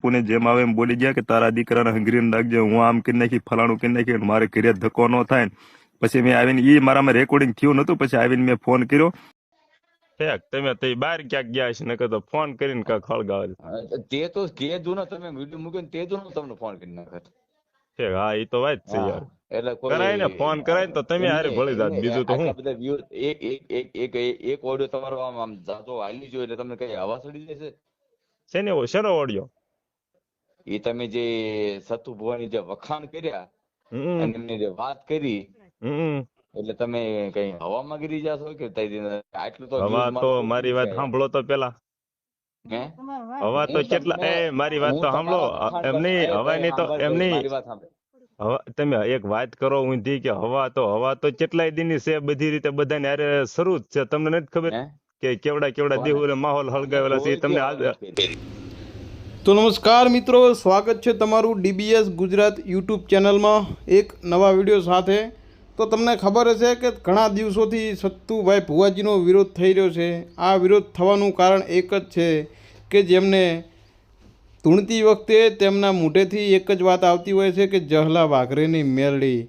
પુને જેમ આવે એમ બોલી ગયા કે તારા દીકરાને હંગરીને નાખજે, હું આમ કરી નાખી, ફલાણું કરી નાખી, મારે ઘરે ધક્કો ન થાય ને. પછી મેં આવીને મારામાં રેકોર્ડિંગ થયું નતું, પછી આવીને મેં ફોન કર્યો. તમે તો બહાર ક્યાંક ગયા છે, નકર તો ફોન કરીને કાંક હળગાવે. તે તો કીધું ને, તમે વિડીયો મૂક્યો ને તે જ તમને ફોન કરી નાખત. હા એ તો વાત છે યાર. એટલે કરાય ને ફોન કરાય ને તો તમે હારે ભળી જાત, બીજું તો હું. બધા વ્યૂ એક ઓડિયો તમારો આમ જાતો હાલી જો એટલે તમને કઈ હવા ચડી જશે. શેનો ઓડિયો? એ તમે જે સતુ ભુવાની જે વખાણ કર્યા અને એમની જે વાત કરી, એટલે તમે કઈ હવામાં ગીરી જાશો કે આટલું તો હવા તો મારી વાત સાંભળો તો પેલા. હવા તો કેટલા મારી વાત તો સાંભળો. એમની હવાની તો એમની તમે એક વાત કરો ઊંધી કે હવા તો કેટલાય દિનની છે, બધી રીતે બધાને યારે શરૂ જ છે. તમને નથી ખબર કે કેવડા દેહુ માહોલ હળગાવેલા છે તમને. તો નમસ્કાર મિત્રો, સ્વાગત છે તમારું DBS ગુજરાત યુટ્યુબ ચેનલમાં એક નવા વિડીયો સાથે. તો તમને ખબર હશે કે ઘણા દિવસોથી સત્તુભાઈ ભુવાજીનો વિરોધ થઈ રહ્યો છે. આ વિરોધ થવાનું કારણ એક જ છે કે જેમને ધૂણતી વખતે તેમના મોઢેથી એક જ વાત આવતી હોય છે કે જહલા વાઘરેની મેલડી.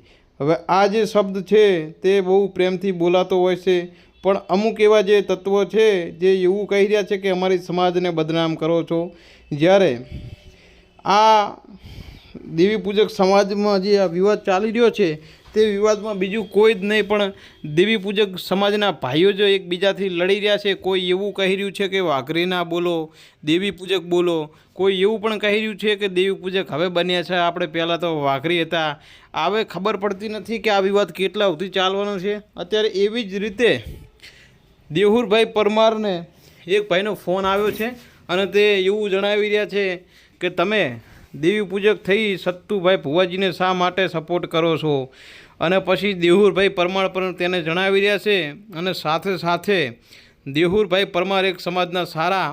હવે આ જે શબ્દ છે તે બહુ પ્રેમથી બોલાતો હોય છે, પણ અમુક એવા જે તત્વો છે જે એવું કહી રહ્યા છે કે અમારી સમાજને બદનામ કરો છો. જ્યારે આ દેવી પૂજક સમાજમાં જે આ વિવાદ ચાલી રહ્યો છે તે વિવાદમાં બીજું કોઈ જ નહીં પણ દેવી પૂજક સમાજના ભાઈઓ જો એકબીજાથી લડી રહ્યા છે. કોઈ એવું કહી રહ્યું છે કે વાઘરીના બોલો, દેવી પૂજક બોલો. કોઈ એવું પણ કહી રહ્યું છે કે દેવી પૂજક હવે બન્યા છે, આપણે પહેલાં તો વાઘરી હતા. હવે ખબર પડતી નથી કે આ વિવાદ કેટલા સુધી ચાલવાનો છે. અત્યારે એવી જ રીતે દેહુરભાઈ પરમારને એક ભાઈનો ફોન આવ્યો છે અને તે એવું જણાવી રહ્યા છે કે તમે દેવી પૂજક થઈ સત્તુભાઈ ભુવાજીને શા માટે સપોર્ટ કરો છો. અને પછી દેહુરભાઈ પરમાર પણ તેને જણાવી રહ્યા છે. અને સાથે સાથે દેહુરભાઈ પરમાર એક સમાજના સારા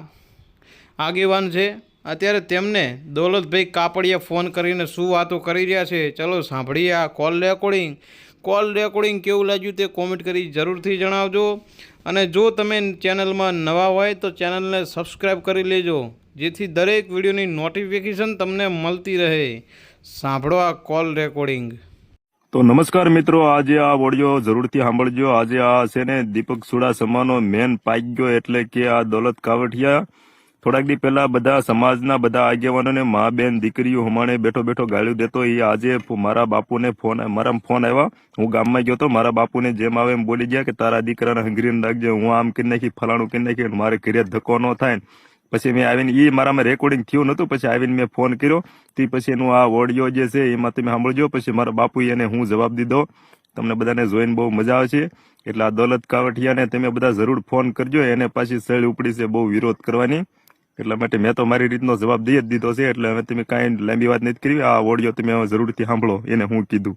આગેવાન છે. અત્યારે તેમને દોલતભાઈ કાપડિયા ફોન કરીને શું વાતો કરી રહ્યા છે, ચલો સાંભળીએ આ કોલ રેકોર્ડિંગ કેવું લાગ્યું તે કોમેન્ટ કરી જરૂરથી જણાવજો. અને જો તમે ચેનલમાં નવા હોય તો ચેનલને સબસ્ક્રાઈબ કરી લેજો, જેથી દરેક વિડીયોની નોટિફિકેશન તમને મળતી રહે. સાંભળો આ કોલ રેકોર્ડિંગ. તો નમસ્કાર મિત્રો, આજે આ ઓડિયો જરૂરથી સાંભળજો. આજે આ છે ને દીપક ચુડાસમાનો મેન પાઈ ગયો, એટલે કે આ દોલત કાવઠિયા થોડાક દી પહેલા બધા સમાજના બધા આગેવાનોને મા બેન દીકરીઓ હમાણે બેઠો ગાળ્યું દેતો. એ આજે મારા બાપુને ફોન આવ્યા. હું ગામમાં ગયો તો મારા બાપુને જેમ આવે એમ બોલી ગયા કે તારા દીકરાને હંગરીને નાખજે, હું આમ કરી નાખી, ફલાણું કરી નાખી, મારે ઘરે ધક્કો ન થાય. પછી મેં આવીને મારામાં રેકોર્ડિંગ થયું નતું, પછી આવીને મેં ફોન કર્યો. તે પછી એનું આ ઓડિયો જે છે એમાં તમે સાંભળજો. પછી મારા બાપુએ એને હું જવાબ દીધો. તમને બધાને જોઈને બહુ મજા આવે છે. એટલે આ દોલત કાવઠિયાને તમે બધા જરૂર ફોન કરજો. એને પાછી સળ ઉપડી છે બહુ વિરોધ કરવાની. એટલા માટે મેં તો મારી રીતનો જવાબ દઈ જ દીધો છે. એટલે હવે તમે કાંઈ લાંબી વાત નથી કરવી. આ ઓડિયો તમે જરૂરથી સાંભળો એને હું કીધું.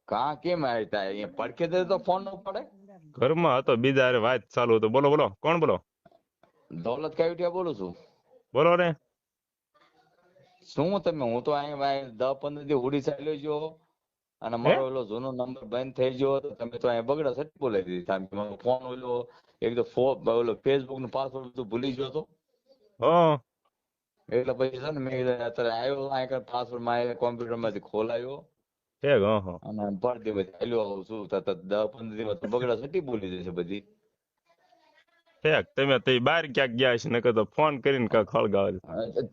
કા કેમ આવ્યા અહીંયા પડખે દે તો ફોન ન પડે? ઘરમાં હતો, બીજા વાત ચાલુ હતો. બોલો કોણ બોલો? દોલત કાવઠિયા બોલું છું. બોલો ને. શું તમે? હું તો અહીંયા 10-15 દી ઉડી ચાલ્યો ગયો અને મારો ઓલો જૂનો નંબર બંધ થઈ ગયો. તો તમે તો અહીંયા બગડા સટ બોલાવી દીધી. ફોન ઓલો એક તો ફેસબુક નો પાસવર્ડ બધું ભૂલી ગયો હતો. એટલે પછી છે ને મેં અત્યારે આવ્યો અહીંયા પાસવર્ડ માં કોમ્પ્યુટર માંથી ખોલાયો અને ભરતી બધી ચાલ્યો શું 10-15 દિવસ બગડા સટી બોલી જશે બધી. તમે તો બહાર ક્યાંક ગયા છે, નકર તો ફોન કરીને કાંક હળગાવે.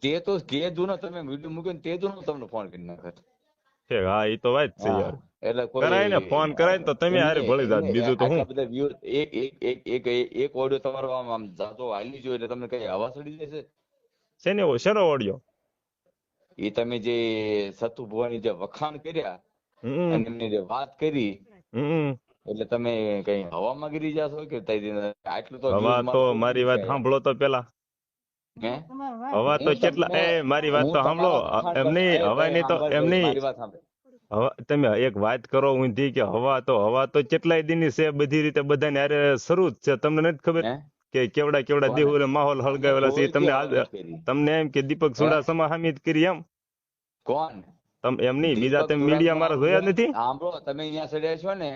તે તો કીધું ને, તમે વિડીયો મૂક્યો ને તે જ તમને ફોન કરી નાખત. હા એ તો વાત છે યાર. એટલે કરાય ને ફોન કરાય ને તો તમે હારે ભળી જાત, બીજું તો હું. બધા વ્યૂ એક ઓડિયો તમારો આમ જાતો હાલી જો એટલે તમને કઈ હવા ચડી જશે. શેનો ઓડિયો? એ તમે જે સતુ ભુવાની જે વખાણ કર્યા અને એમની જે વાત કરી, એટલે તમે કઈ હવામાં ગીરી જાશો કે આટલું તો હવા તો મારી વાત સાંભળો તો પેલા. હવા તો કેટલા મારી વાત તો સાંભળો. એમની હવાની તો એમની તમે એક વાત કરો ઊંધી કે હવા તો કેટલાય દિનની છે, બધી રીતે બધાને યારે શરૂ જ છે. તમને નથી ખબર કે કેવડા દેહુ માહોલ હળગાવેલા છે. તમને એમ કે દીપક ચુડાસમા હામી કરી એમ? કોણ? તમે એમની બીજા તમે મીડિયા મારા જોયા નથી? સાંભળો, તમે અહીંયા ચડ્યા છો ને,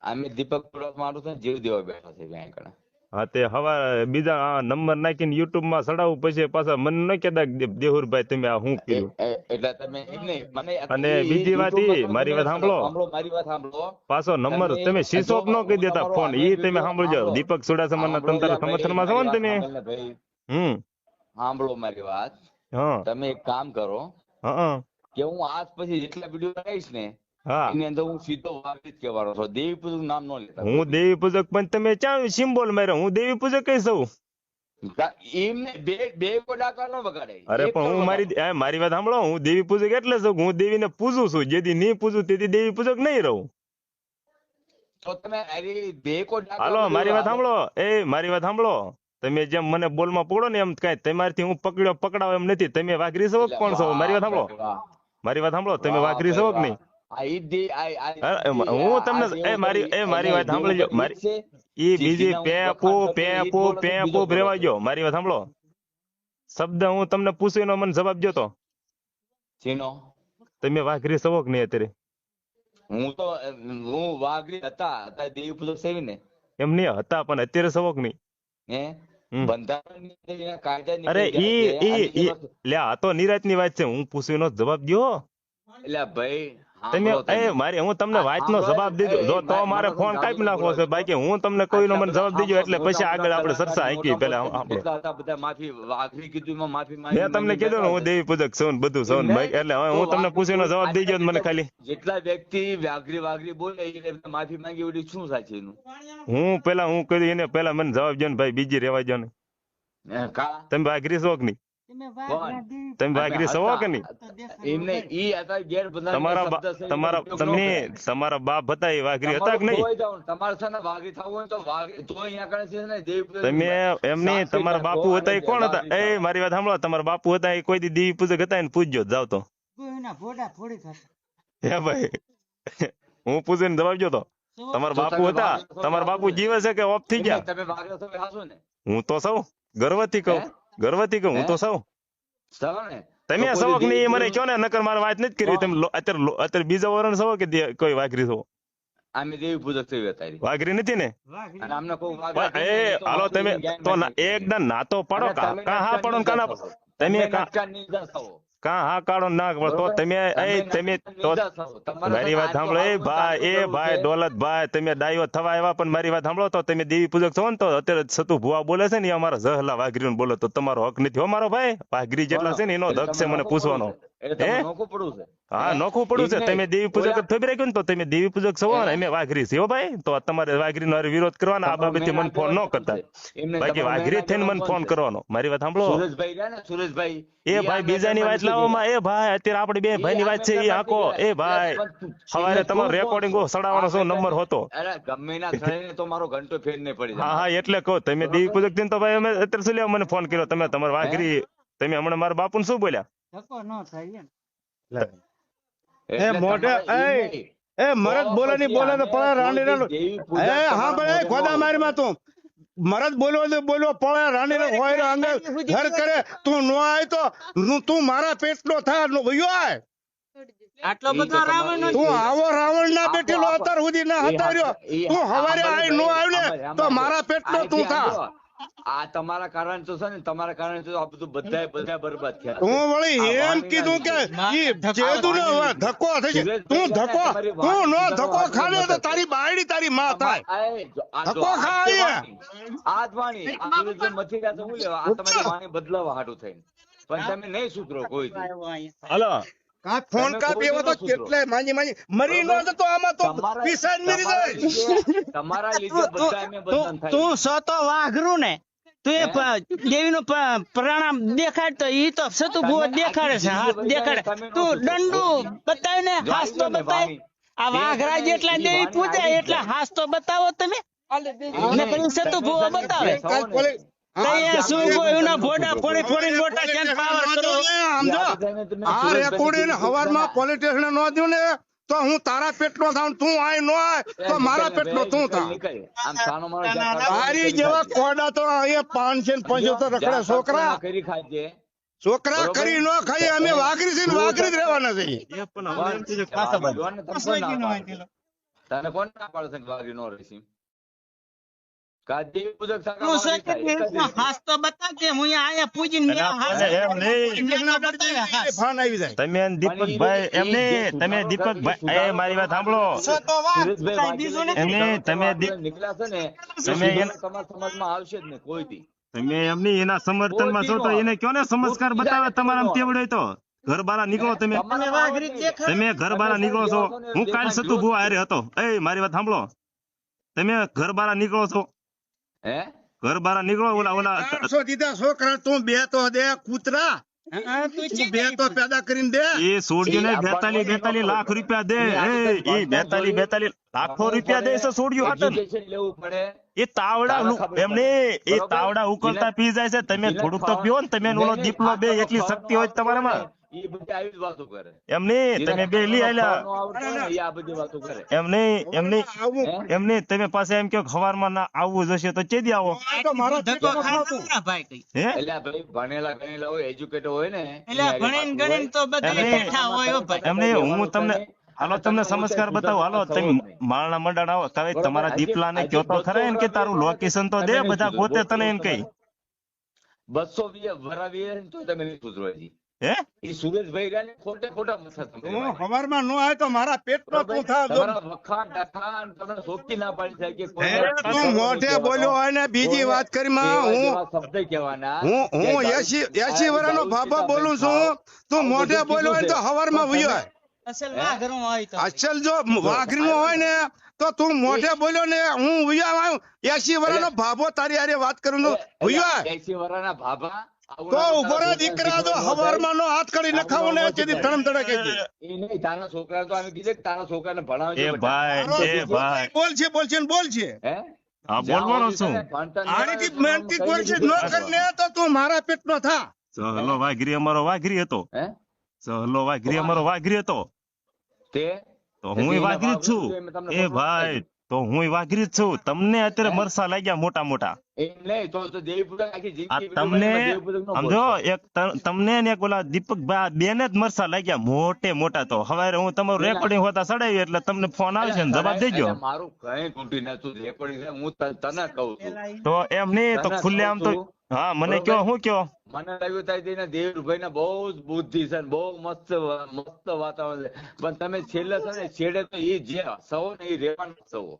અમે દીપક ચુડાસમા મારું જીવ દેવા બેઠા છે. હા તે હવા બીજા આ નંબર નાખીને યુટ્યુબ માં ચડાવું પછી પાછા મને ન કહેતા કે દેહુરભાઈ તમે આ શું કર્યું. એટલે તમે એમ નહીં, મને અને બીજી વાત ઈ, મારી વાત સાંભળો. મારી વાત સાંભળો. પાછો નંબર તમે સ્વિચ ઓફ ન કહી દેતા ફોન, ઈ તમે સાંભળજો. દીપક ચુડાસમાના તંત્ર સમર્થનમાં છો ને તમે. સાંભળો મારી વાત. હા તમે એક કામ કરો હા કે હું આજ પછી જેટલા વિડીયો બનાવીશ ને હા એની અંદર હું સીધો વાગી જ કહેવાનો છું. દેવી પૂજક નામ ન લેતા. હું દેવી પૂજક પણ તમે ક્યાં સિમ્બોલ માર્યો? હું દેવી પૂજક કઈ છું? એમને બે ડાકા ન વગાડે. અરે એક પણ હું મારી વાત સાંભળો, હું દેવી પૂજક એટલે છું કે હું દેવીને પૂજું છું. જેથી નહીં પૂજું તેથી દેવી પૂજક નહીં રહું. તો તમે બે કો ડાકા હાલો મારી વાત સાંભળો, મારી વાત સાંભળો. તમે જેમ મને બોલમાં પકડો ને એમ કઈ તમારથી હું પકડાવ એમ નથી. તમે વાઘરી છો કોણ છો? મારી વાત સાંભળો, મારી વાત સાંભળો. તમે વાઘરી છો કે નહીં? હું તમને મારી વાત સાંભળજો. મારી ઈ બીજી પેપુ રેવા ગયો. મારી વાત સાંભળો. શબ્દ હું તમને પૂછીનો મને જવાબ દો તો. તમે વાઘરી છો કે નહીં અત્યારે? હું વાઘરી હતા દેવી પૂજક સેવી ને એમ નહીં હતા, પણ અત્યારે છો કે નહીં? બંધારણ કાયદા અરે ઈ લે આ તો નિરાત ની વાત છે. હું પૂછીનો જવાબ દો. એટલે ભાઈ તમે હું તમને વાત નો જવાબ દીધો. જો તો મારે ફોન કાપી નાખવો છે. બાકી હું તમને કોઈનો મને જવાબ દીધો એટલે પછી આગળ આપણે ચર્ચા આંકી. પેલા બધા માફી વાઘરી કીધું માફી મેં તમને કીધું ને હું દેવી પૂજક છું ને બધું છું ને. એટલે હું તમને પૂછીનો જવાબ દીધો મને ખાલી. જેટલા વ્યક્તિ વાઘરી બોલે એટલે માફી માંગી એવી શું સાચી એનું? હું કહ્યું એને પેલા મને જવાબ દો ને ભાઈ, બીજી રેવા દો ને. તમે વાઘરી છો કે નહીં? તમે વાઘરી છો કે નહીં? તમારા બાપ હતા એ વાઘરી હતા કે નહીં? તમે એમ નહીં, તમારા બાપુ હતા એ કોણ હતા? મારી વાત સાંભળો. તમારા બાપુ હતા એ કોઈ દી દેવી પૂજક હતા એને પૂછજો જાવ તો. હે ભાઈ હું પૂછીને જવાબ જો તો. તમારા બાપુ હતા? તમારા બાપુ જીવે છે કે ઓફ થઈ ગયા? હું તો સૌ ગર્વથી કહું હું તો સૌ. તમે સૌ કે નહીં મને કહો ને, નકર મારે વાત નથી કરી. તમે અત્યારે બીજા વરણ સૌ કે કોઈ વાઘરી છો? અમે દેવી પૂજક થઈ હતા. વાઘરી નથી ને? હાલો તમે તો એકદમ ના તો પડો. કા હા પડો ને કાના તમે કા હા કાઢો ના તો તમે મારી વાત સાંભળો. ભાઈ દોલતભાઈ, તમે ડાયો થવા આવ્યા પણ મારી વાત સાંભળો. તો તમે દેવી પૂજક છો ને તો અત્યારે સતુ ભુવા બોલે છે ને એ અમારા જહલા વાઘરી બોલો તો તમારો હક નથી હો મારો ભાઈ. વાઘરી જેટલા છે ને એનો હક છે મને પૂછવાનો. હા નોખું પડું છે. તમે દેવી પૂજક થોભી રાખ્યું ને તો તમે દેવી પૂજક છો ને અમે વાઘરી છે હો ભાઈ. તો તમારે વાઘરી નો વિરોધ કરવાનો. આ બાબતે મને ફોન ન કરતા. બાકી વાઘરી થઈને મને ફોન કરવાનો. મારી વાત સાંભળો. સુરેશભાઈ એ ભાઈ બીજાની વાત લાવવામાં ભાઈ અત્યારે આપણે બે ભાઈ ની વાત છે એ આખો. ભાઈ સવારે તમારો રેકોર્ડિંગ સડાવવાનો શું નંબર હતો? ગમે ના થઈને તો મારો ઘંટો ફેર નહીં પડી. હા એટલે કહો તમે દેવી પૂજક થઈને તો ભાઈ અમે અત્યારે શું લેવા મને ફોન કર્યો? તમે તમારા વાઘરી તમે હમણાં મારા બાપુ ને શું બોલ્યા? મરદ બોલે નહીં બોલે તો પડે રાણી હા ભાઈ ખોદા મારી માં તું મરદ બોલો પડે રાણી હોય અંગે ઘર કરે. તું નો આય તો તું મારા પેટ નો થા વયો આય. આટલો બધો રાવણ તું આવો રાવણ ના બેઠેલો અત્યાર સુધી ના હતાર્યો. તું હવારે આય નો આવ્યો ને તો મારા પેટ નો તું થા. આ તમારા કારણે તો છે ને, તમારા કારણે તો આ બધું બધા બરબાદ થયા. હું વળી એમ કીધું કે ઈ જેદું ને ધક્કો થઈ જાય. તું નો ધક્કો ખાને તો તારી બાયડી તારી માં થાય. ધક્કો ખાય આ વાણી મથી ગયા તો હું લેવા આ તમારી વાણી બદલાવા હાટું થઈને પણ તમે નહીં સુધરો કોઈ. હાલો ફોન કાપી એવો તો કેટલે માજી મરી નો જતો આમાં તો પીસાજ મરી જાય. તમારા લીધે બધા એમે બદનામ થાય. તું સતો વાઘરું ને તું એ દેવીનું પ્રણામ દેખાડ તો ઈ તો સતુ ભુવો દેખાડે છે. હાથ દેખાડે. તું દંડુ બતાવીને હાથ તો બતાવે. આ વાઘરા જેટલા દેવી પૂજે એટલા હાથ તો બતાવો તમે. ને પછી સતુ ભુવો બતાવે. હવારમાં પોલીસ સ્ટેશન નો દઉં ને તો હું તારા પેટ નો થાવ. તું આય નો આય તો મારા પેટ નો તું થા. તારી જેવા કોડા તો અહીંયા 575 રખડે છોકરા કરી નો ખાઈ. અમે વાઘરી છે વાઘરી જ રહેવાના છીએ. તને કોણ ના પાડે છે વાઘરી નો રહેશે? કાજી પૂજક સાકા તું મારા સત્ય દીકરા, એક જ રીતે. હાસ તો બતા કે હું અહીંયા પૂજીને મેં હાસ એમ નહીં. એમનો બતાવ્યા હાસ. ફોન આવી જાય. તમે અને દીપકભાઈ એમને તમે દીપકભાઈ એ મારી વાત સાંભળો સો તો વાત સુરેશભાઈ કાંઈ બીજું નથી. એમને તમે આપણે નીકળ્યા છે ને તમે એ એમ- તમારા સમાજમાં આવશે જ ને કોઈ દી. તમે એમની એના સમર્થનમાં છો તો એને કયો ને સંસ્કાર બતાવે તમારા તેવડ હોય તો ઘર બારા નીકળો તમે તમે વાઘરી દેખાડો. તમે ઘર બારા નીકળો છો હું કાલ સતુ ભુવા હારે હતો એ મારી વાત સાંભળો તમે ઘર બારા નીકળો છો હે ઘર બારા નીકળો ઓલા ઓલા 400 દીધા છોકરા તું બે તો દે કૂતરા હા, તું તું છે બે તો પેદા કરીને દે. એ સોડ્યો ને 42 લાખ રૂપિયા દે એ 42 લાખો રૂપિયા દે છે સોડ્યો હાટન એજ્યુકેશન લેવું પડે. એ તાવડા એમને એ તાવડા ઉકળતા પી જાય છે તમે થોડુંક તો પીઓ ને તમે ને ઓલો દીપલો બે એટલી શક્તિ હોય તમારામાં એ બધી આવી જ વાતો કરે. એમને તમે બે લઈ આલ્યા ખાવાનું આવડતું હોય ને, એ આ બધી વાતો કરે. એમને તમે પાસે એમ કે ખવારમાં ના આવવું જશે તો ચેદી આવો આ તો મારો ધક્કો ખાતા ના ભાઈ કઈ. હે એટલે આ ભાઈ ભણેલા ગણેલા હોય, એજ્યુકેટેડ હોય ને એટલે ભણીને ગણીને તો બધા એમને- એકઠા હોય હો ભાઈ. એમને હું તમને હાલો તમને સમસ્કાર બતાવો હાલો તમે માળના મંડાણ આવો તમે તમારા દીપલાને કયો તો ખરા એમ કે તારું લોકેશન તો દે બધા ગોતે તને એમ કઈ 220 વરાવીએ ને તોય તમે નહીં સુધરો હજી. હે એ સુરેશભાઈ રહ્યા ને ખોટે ખોટા મથા તમે હું સવારમાં નો આવે તો મારા પેટનો તું થા દો. તમારા વખાણ ડખાણ તમને સોચી ના પાડી થાય કે કોઈ હે, તું મોઢે બોલ્યો હોય ને બીજી વાત કરીમાં હું એવા શબ્દ કહેવાના હું 80 વર્ષનો બાબા બોલું છું તું મોઢે બોલ્યો હોય તો હવારમાં વયો આય. અસલ વાઘરું હોય તો. અસલ જો વાઘરીનો હોય ને તો તું મોઢે બોલ્યો ને હું વયો આવ્યો 80 વર્ષનો ભાભો તારી હારે વાત કરું છું વયો આય. 80 વર્ષના ભાભા તો ઉભો રહે દીકરા તો હવારમાં નો હાથ કાઢી નખાવો ને તેથી ધડમ ધડક કહી દે. એ નહીં તારા છોકરા તો અમે કીધે કે તારા છોકરાને ભણાવજો એ બેટા. ભાઈ બોલ છે ને બોલ છે હે હા બોલવાનો છું આણીથી મહેનતી બોલ છે ન કરીને તો તું મારા પેટનો થા. સહલો વાઘરી અમારો વાઘરી હતો હે સહલો વાઘરી અમારો વાઘરી હતો તે તો હું વાઘરી જ છું એ ભાઈ તો હું વાઘરી જ છું તમને અત્યારે મરસા લાગ્યા મોટા મોટા એમ નહીં તો દેવી પૂજક આખી આ જિંદગી તમને દેવી પૂજક નો સમજો એક તમને ને એક ઓલા દીપકભાઈ બેને જ મરસા લાગ્યા મોટે મોટા તો હવે હું તમારું રેકોર્ડિંગ હોતા સડાવ્યું એટલે તમને ફોન આવશે ને જવાબ દેજો એટલે મારું કઈ તૂટી નતું રેકોર્ડિંગ છે હું તને કહું છું તો એમ નહીં તો ખુલ્લે આમ તો હા મને કયો હું કયો મને લાગ્યું ત્યાં દેવભાઈ ના બહુ જ બુદ્ધિ છે ને બહુ મસ્ત મસ્ત વાતાવરણ છે પણ તમે છેલ્લે છે ને છેડે તો એ જે સવો ને એ રેવાના સવો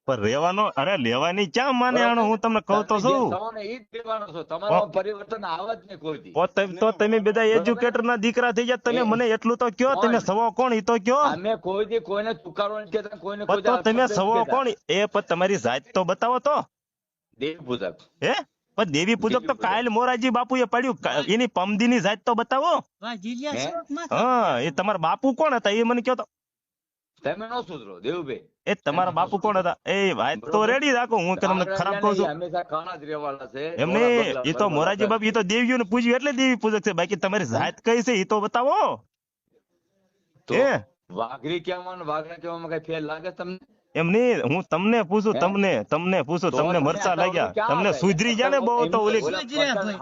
પણ રેવાનો અરે લેવાની ક્યાં માને આણો હું તમને કહું તો છું સવો ને એ જ રેવાનો છો તમારો પરિવર્તન આવે જ નહીં કોઈ દી. તો તમે બધા એજ્યુકેટર ના દીકરા થઈ ગયા તમે મને એટલું તો કયો તમે સવો કોણ ઈ તો કયો અમે કોઈ દી કોઈને ચુકારો નથી કહેતા કોઈને કોઈ પણ તો તમે સવો કોણ એ પણ તમારી જાત તો બતાવો તો દેવી પૂજક હે પણ દેવી પૂજક તો કાલ મોરારજી બાપુએ પાડ્યું એની પમદીની જાત તો બતાવો વાહ, જીલિયા હે? શોખમાં. હા એ તમારા બાપુ કોણ હતા એ મને કયો તો તમે નો સુધરો દેવુભાઈ એ તમારા બાપુ કોણ હતા એ વાત તો રેડી રાખો હું તમને ખરાબ કહું છું હંમેશા કાણા જ રહેવાના છે એમને એ તો મોરારજી બાપુ એ તો દેવીઓને પૂજ્યું એટલે દેવી પૂજક છે બાકી તમારી જાત કઈ છે એ તો બતાવો તો એ વાઘરી કહેવામાં ને વાઘરા કહેવામાં કઈ ફેર લાગે તમને એમ નહીં હું તમને પૂછું તમને પૂછું તમને મરચા લાગ્યા તમને સુધરી ગયા ને બહુ તો ઓલી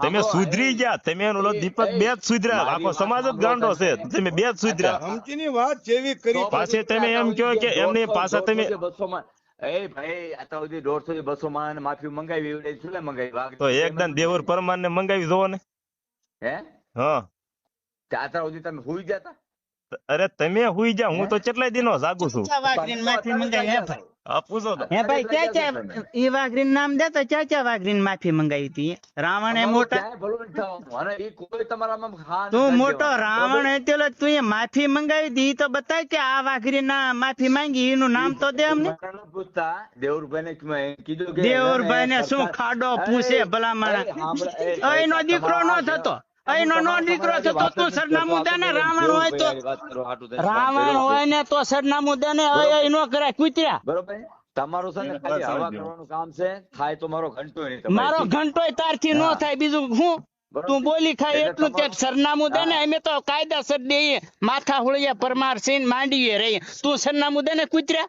તમે સુધરી ગયા તમે ઓલો દીપક બે જ સુધર્યા આખો સમાજ જ ગાંડો છે તમે બે જ સુધર્યા ધમકીની વાત જેવી કરી પાછે તમે એમ કહો કે એમની પાછા તમે 200 માં એ ભાઈ અત્યાર સુધી 150 થી 200 માં માફી મંગાવી એવડે શું મંગાવી વાઘરી તો એકદમ દેવર પરમાર ને મંગાવી જોવો ને હે હા અત્યાર સુધી તમે હુઈ જતા અરે તમે હુઈ જા હું તો કેટલાય દિનો જાગું છું ચા વાઘરીને માફી મંગાવી હે ભાઈ. આ પૂછો તો હે ભાઈ ક્યાં ઈ વાઘરીનું નામ દે તો ક્યાં વાઘરીને માફી મંગાવી હતી રાવણ એ મોટા ક્યાંય ભલું નથી થવાનું. અને એ કોઈ તમારામાં હા તું નથી મોટો કહેવાનું. રાવણ હતો તું એ માફી મંગાવી હતી ઈ તો બતાય કે આ વાઘરી ના માફી માંગી એનું નામ તો દે અમને મને ન પૂછતા દેવરભાઈને કીધું કે દેવરભાઈ ને શું ખાડો પૂછે ભલા માણા એનો દીકરો નો થતો એનો નો દીકરો થતો તું સરનામું દે ને રાવણ હોય તો રાવણ હોય ને તો સરનામું દે ને એનો કરે કૂતર્યા બરોબર તમારું છે ને ખાલી હવા કરવાનું કામ છે થાય તો મારો ઘંટો નહીં તમારી. મારો ઘંટોય તારથી નો થાય બીજું હું તું બોલી ખાય એટલે એટલું તે સરનામું દે ને અમે તો કાયદાસર દઈએ માથા હોળિયા પરમાર સિંહ માંડીએ રહી તું સરનામું દે ને કૂતર્યા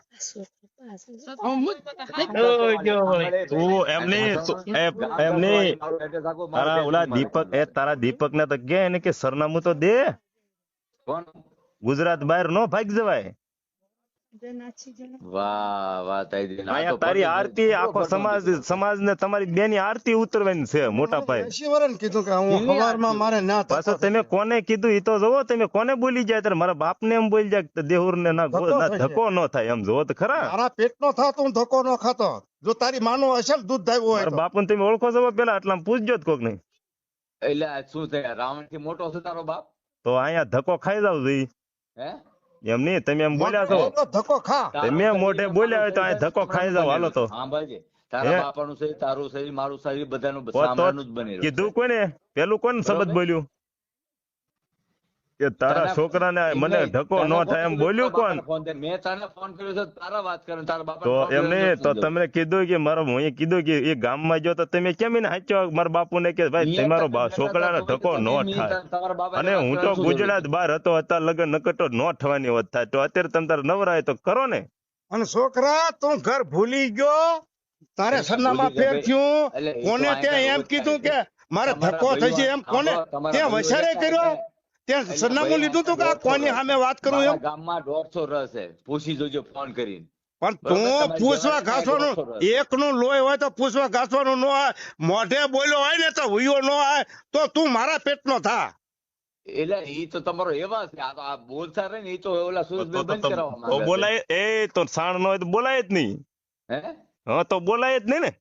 તું એમની મારું address આખું તારા મારું ઓલા address દીપક એ તારા દીપક ને તો કે એને કે સરનામું તો દે કોણ? ગુજરાત બહાર નો ભાગ જવાય વાહ વાહ તારી અહીંયા તારી આરતી આખો સમાજ ને તમારી બેની આરતી ઉતરવાની છે મોટા ભાઈ. 80 વર્ષ કીધું કે હું સવારમાં મારે ના પાછો તમે કોને કીધું ઈ તો જોવો, તમે કોને બોલી જાય ત્યારે મારા બાપ ને એમ બોલી જાય કે દેહુર ને ના ધક્કો ન થાય એમ જોવો તો ખરા. મારા પેટનો થાતો હું ધક્કો ન ખાતો. જો તારી માનો અસલ દૂધ ધાવ્યું હોય મારા તો. બાપુ ને તમે ઓળખો છો પેલા એટલા પૂછજો જ કોક નહીં એટલે આ શું થયા રાવણ થી મોટો છે તારો બાપ તો અહીંયા ધક્કો ખાઈ જાવ જોઈએ હે એમ નહીં. તમે એમ બોલ્યા છો, મોટો ધક્કો ખા. તમે મોઢે બોલ્યા હોય તો અહીંયા ધક્કો ખાઈ જાવ. હાલો તો હા ભાઈ તારા હે? બાપાનું શરીર તારું શરીર મારું શરીર બધાનું તો સામાનનું જ બની રહ્યું કીધું કોને પેલું કોણ શબ્દ બરોબર. બોલ્યું કે તારા છોકરાને મને ધક્કો ન થાય એમ બોલ્યું કોણ? મેં તને ફોન કર્યો છે તારા વાત કરે તારા બાપા તો એમ નહીં તો તમને કીધું કે મારો હું કીધું કે એ ગામમાં જો તો તમે કેમ એને હાચ્યો મારા બાપુ ને કે ભાઈ તમારો છોકરાને ધક્કો ન થાય. અને હું તો ગુજરાત બહાર હતો હતા લગન નકટો ન થવાની વાત થાય તો અત્યારે તમે તારે નવરાય તો કરો ને. અને છોકરા તું ઘર ભૂલી ગયો. તારે સરનામા ફેર થયું. કોને ત્યાં એમ કીધું કે મારે ધક્કો થઈ છે એમ કોને ત્યાં વસારે કર્યો? ત્યાં સરનામું લીધું તું કે આ કોની સામે વાત કરું એમ? ગામમાં 150 રસ છે પૂછી જોજો ફોન કરીને પણ તું પૂછવા ઘાસવાનું એકનું લોહી હોય તો પૂછવા ઘાસવાનું ન હોય. મોઢે બોલ્યો હોય ને તો હુયો ન હોય તો તું મારા પેટનો થા. એટલે ઈ તો તમારો એવા છે આ તો આ બોલતા રહે ને ઈ તો ઓલા સુરજભાઈ બંધ કરાવવા તો માંગે છે. બોલાય એ તો સાણ નો હોય તો બોલાય જ નહીં. હે હા તો બોલાય જ નહીં ને.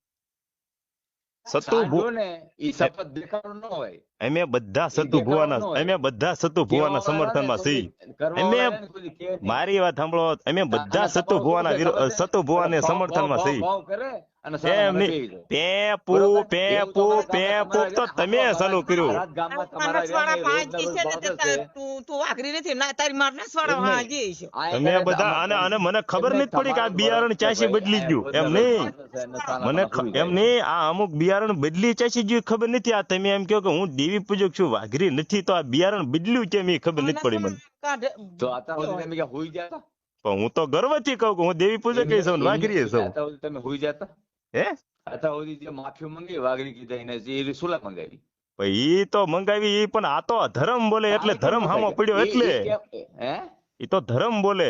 સતુ સાંભળો ને ઈ શપથ દેખાડો ન હોય અમે બધા સતુ ભુવાના અમે બધા સતુ ભુવાના સમર્થનમાં છીએ. મારી વાત સાંભળો, અમે બધા સતુ ભુવાના સતુ ભુવાને સમર્થનમાં છીએ. એમ નહીં પેપુ તો તમે ચાલુ કર્યું. તમે બધા અને મને ખબર નથી પડી કે આ બિયારણ ચાસી બદલી ગયું. એમ નહીં મને એમ નહીં આ અમુક બિયારણ બદલી ચાસી ગયું ખબર નથી. આ તમે એમ કહો કે હું દેવી પૂજક છું વાઘરી નથી તો આ બિયારણ બદલ્યું કેમ એ ખબર નથી પડી મને. તો અત્યાર સુધી તમે ક્યાં હુઈ જતા પણ હું તો ગર્વથી કહું કે હું દેવી પૂજક છું વાઘરી છું. અત્યાર સુધી તમે હુઈ જતા હે અત્યાર સુધી જે માફી મંગાવી વાઘરી કીધા એને એ સુલા મંગાવી ઈ તો મંગાવી ઈ પણ આ તો ધર્મ બોલે એટલે ધર્મ હામો પડ્યો એટલે હે ઈ તો ધર્મ બોલે.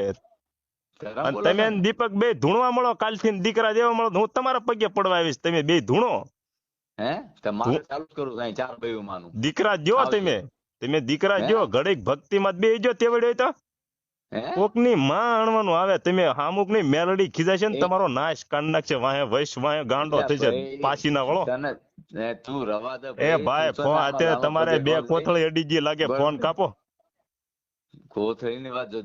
અને તમે ને દીપક બે ધૂણવા મળો કાલથી ને દીકરા જેવા મળો હું તમારા પગે પડવા આવીશ. તમે બે ધૂણો હે તો મારે ચાલુ જ કરું અહીં 4 ભાઈઓ માનું દીકરા જો તમે દીકરા જો ઘડીક ભક્તિ માં બે જો તેવડ્યો તો હે કોક ની માં અણવાનું આવે. તમે અમુક ની મેલડી ખીજાશે ને તમારો નાશ કાઢી નાખશે. વાહે વૈશ વાહે ગાંડો થઈ જાય પાછી ના વળો. તને તું રવા દે એ ભાઈ ફોન અત્યારે તમારે બે કોથળી અડી ગઈ લાગે ફોન કાપો. કોથળીની વાત જો